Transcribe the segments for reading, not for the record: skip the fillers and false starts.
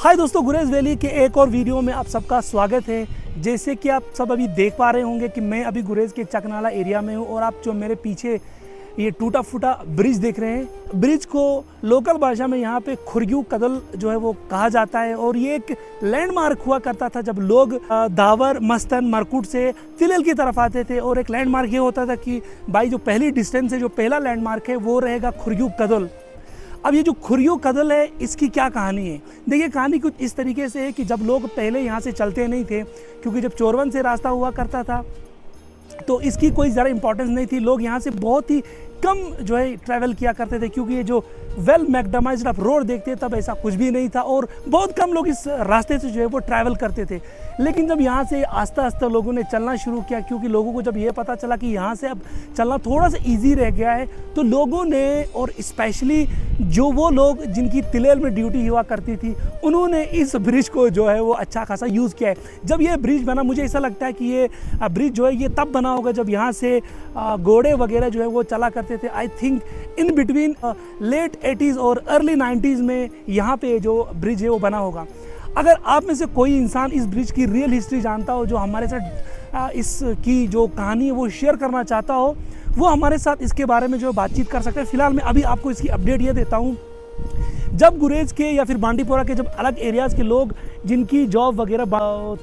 हाय दोस्तों, गुरेज वैली के एक और वीडियो में आप सबका स्वागत है। जैसे कि आप सब अभी देख पा रहे होंगे कि मैं अभी गुरेज के चकनाला एरिया में हूँ और आप जो मेरे पीछे ये टूटा फूटा ब्रिज देख रहे हैं, ब्रिज को लोकल भाषा में यहाँ पे खुर्ग्यू कदल जो है वो कहा जाता है। और ये एक लैंडमार्क हुआ करता था जब लोग दावर, मस्तन, मरकुट से तिलेल की तरफ आते थे। और एक लैंडमार्क ये होता था कि भाई जो पहली डिस्टेंस है, जो पहला लैंडमार्क है वो रहेगा खुर्ग्यू कदल। अब ये जो खुर्ग्यू कदल है, इसकी क्या कहानी है? देखिए, कहानी कुछ इस तरीके से है कि जब लोग पहले यहाँ से चलते नहीं थे, क्योंकि जब चोरवन से रास्ता हुआ करता था तो इसकी कोई ज़रा इंपॉर्टेंस नहीं थी। लोग यहाँ से बहुत ही कम जो है ट्रैवल किया करते थे, क्योंकि ये जो वेल मैकडमाइज्ड आप रोड देखते तब ऐसा कुछ भी नहीं था और बहुत कम लोग इस रास्ते से जो है वो ट्रैवल करते थे। लेकिन जब यहाँ से आस्ता आस्ता लोगों ने चलना शुरू किया, क्योंकि लोगों को जब ये पता चला कि यहाँ से अब चलना थोड़ा सा ईजी रह गया है, तो लोगों ने, और स्पेशली जो वो लोग जिनकी तिलेल में ड्यूटी हुआ करती थी, उन्होंने इस ब्रिज को जो है वो अच्छा खासा यूज़ किया है। जब ये ब्रिज बना, मुझे ऐसा लगता है कि ये ब्रिज जो है ये तब बना होगा जब यहाँ से घोड़े वगैरह जो है वो चला करते थे। I think in between late 80s और अर्ली 90s में यहाँ पे जो ब्रिज है वो बना होगा। अगर आप में से कोई इंसान इस ब्रिज की रियल हिस्ट्री जानता हो, जो हमारे साथ इसकी जो कहानी है वो शेयर करना चाहता हो, वो हमारे साथ इसके बारे में जो बातचीत कर सकते हैं। फिलहाल मैं अभी आपको इसकी अपडेट ये देता हूँ। जब गुरेज के या फिर बांडीपोरा के जब अलग एरियाज़ के लोग जिनकी जॉब वगैरह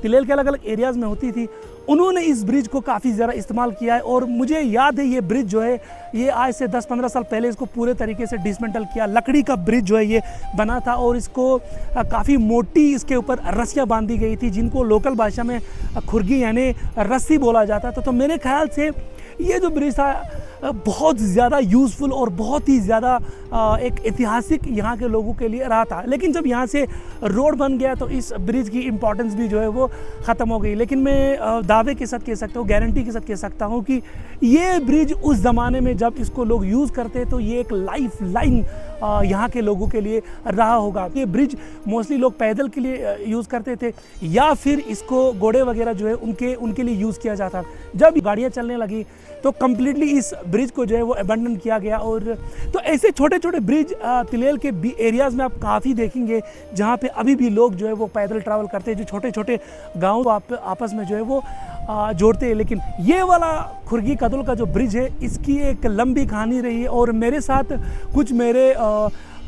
तिलेल के अलग अलग एरियाज़ में होती थी, उन्होंने इस ब्रिज को काफ़ी ज़्यादा इस्तेमाल किया है। और मुझे याद है ये ब्रिज जो है ये आज से 10-15 साल पहले इसको पूरे तरीके से डिसमेंटल किया। लकड़ी का ब्रिज जो है ये बना था और इसको काफ़ी मोटी इसके ऊपर रस्सियाँ बांधी गई थी, जिनको लोकल भाषा में खुर्गी यानी रस्सी बोला जाता था। तो मेरे ख्याल से ये जो ब्रिज था बहुत ज़्यादा यूज़फुल और बहुत ही ज़्यादा एक ऐतिहासिक यहाँ के लोगों के लिए रहा था। लेकिन जब यहाँ से रोड बन गया तो इस ब्रिज की इम्पोर्टेंस भी जो है वो ख़त्म हो गई। लेकिन मैं दावे के साथ कह सकता हूँ, गारंटी के साथ कह सकता हूँ कि ये ब्रिज उस ज़माने में जब इसको लोग यूज़ करते तो ये एक लाइफ लाइन यहाँ के लोगों के लिए रहा होगा। ये ब्रिज मोस्टली लोग पैदल के लिए यूज़ करते थे या फिर इसको घोड़े वगैरह जो है उनके लिए यूज़ किया जाता। जब गाड़ियाँ चलने लगी तो कम्प्लीटली इस ब्रिज को जो है वो अबंडन किया गया। और तो ऐसे छोटे छोटे ब्रिज तिलेल के एरियाज़ में आप काफ़ी देखेंगे जहाँ पे अभी भी लोग जो है वो पैदल ट्रैवल करते हैं, जो छोटे छोटे गाँव आपस में जो है वो जोड़ते हैं। लेकिन ये वाला खुर्गी कदल का जो ब्रिज है, इसकी एक लंबी कहानी रही है। और मेरे साथ कुछ मेरे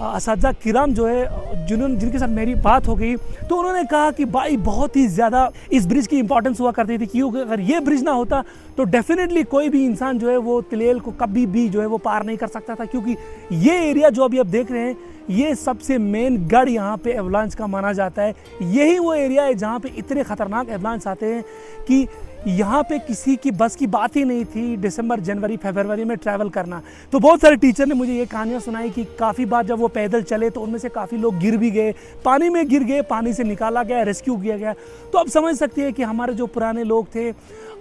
असatज़ा किराम जो है जिनके साथ मेरी बात हो गई, तो उन्होंने कहा कि भाई बहुत ही ज़्यादा इस ब्रिज की इंपॉर्टेंस हुआ करती थी, क्योंकि अगर ये ब्रिज ना होता तो डेफिनेटली कोई भी इंसान जो है वो तिलेल को कभी भी जो है वो पार नहीं कर सकता था। क्योंकि ये एरिया जो अभी आप देख रहे हैं, ये सबसे मेन गढ़ यहाँ पे एवलांच का माना जाता है। यही वो एरिया है जहाँ पे इतने ख़तरनाक एवलांच आते हैं कि यहाँ पे किसी की बस की बात ही नहीं थी दिसंबर, जनवरी, फरवरी में ट्रैवल करना। तो बहुत सारे टीचर ने मुझे ये कहानियाँ सुनाई कि काफ़ी बार जब वो पैदल चले तो उनमें से काफ़ी लोग गिर भी गए, पानी में गिर गए, पानी से निकाला गया, रेस्क्यू किया गया। तो आप समझ सकते हैं कि हमारे जो पुराने लोग थे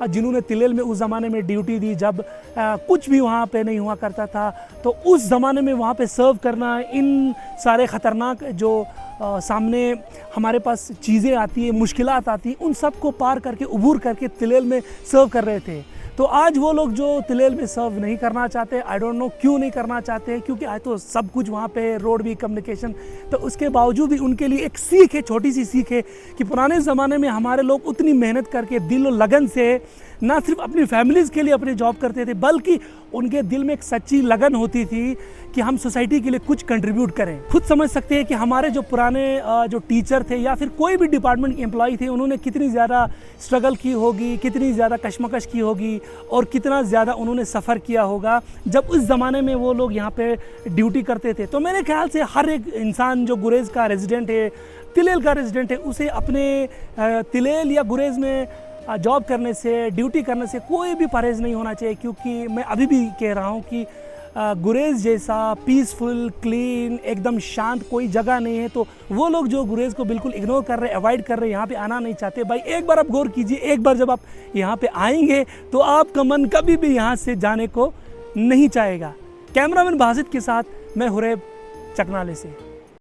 जिन्होंने तिलेल में उस ज़माने में ड्यूटी दी, जब कुछ भी वहाँ पे नहीं हुआ करता था, तो उस ज़माने में वहाँ पे सर्व करना, इन सारे ख़तरनाक जो सामने हमारे पास चीज़ें आती है, मुश्किलात आती, उन सब को पार करके, उबूर करके तिलेल में सर्व कर रहे थे। तो आज वो लोग जो तिलेल में सर्व नहीं करना चाहते, आई डोंट नो क्यों नहीं करना चाहते, क्योंकि आज तो सब कुछ वहाँ पे, रोड भी, कम्युनिकेशन, तो उसके बावजूद भी उनके लिए एक सीख है, छोटी सी सीख है कि पुराने ज़माने में हमारे लोग उतनी मेहनत करके दिल और लगन से ना सिर्फ अपनी फैमिलीज़ के लिए अपनी जॉब करते थे, बल्कि उनके दिल में एक सच्ची लगन होती थी कि हम सोसाइटी के लिए कुछ कंट्रीब्यूट करें। खुद समझ सकते हैं कि हमारे जो पुराने जो टीचर थे या फिर कोई भी डिपार्टमेंट के एम्प्लॉय थे, उन्होंने कितनी ज़्यादा स्ट्रगल की होगी, कितनी ज़्यादा कशमकश की होगी और कितना ज़्यादा उन्होंने सफ़र किया होगा जब उस ज़माने में वो लोग यहाँ पे ड्यूटी करते थे। तो मेरे ख्याल से हर एक इंसान जो गुरेज का रेजिडेंट है, तिलेल का रेजिडेंट है, उसे अपने तिलेल या गुरेज में जॉब करने से, ड्यूटी करने से कोई भी परहेज़ नहीं होना चाहिए। क्योंकि मैं अभी भी कह रहा हूँ कि गुरेज जैसा पीसफुल, क्लीन, एकदम शांत कोई जगह नहीं है। तो वो लोग जो गुरेज को बिल्कुल इग्नोर कर रहे हैं, अवॉइड कर रहे हैं, यहाँ पे आना नहीं चाहते, भाई एक बार आप गौर कीजिए, एक बार जब आप यहाँ पे आएंगे तो आपका मन कभी भी यहाँ से जाने को नहीं चाहेगा। कैमरामैन बासित के साथ मैं हुरैब, चकनाले से।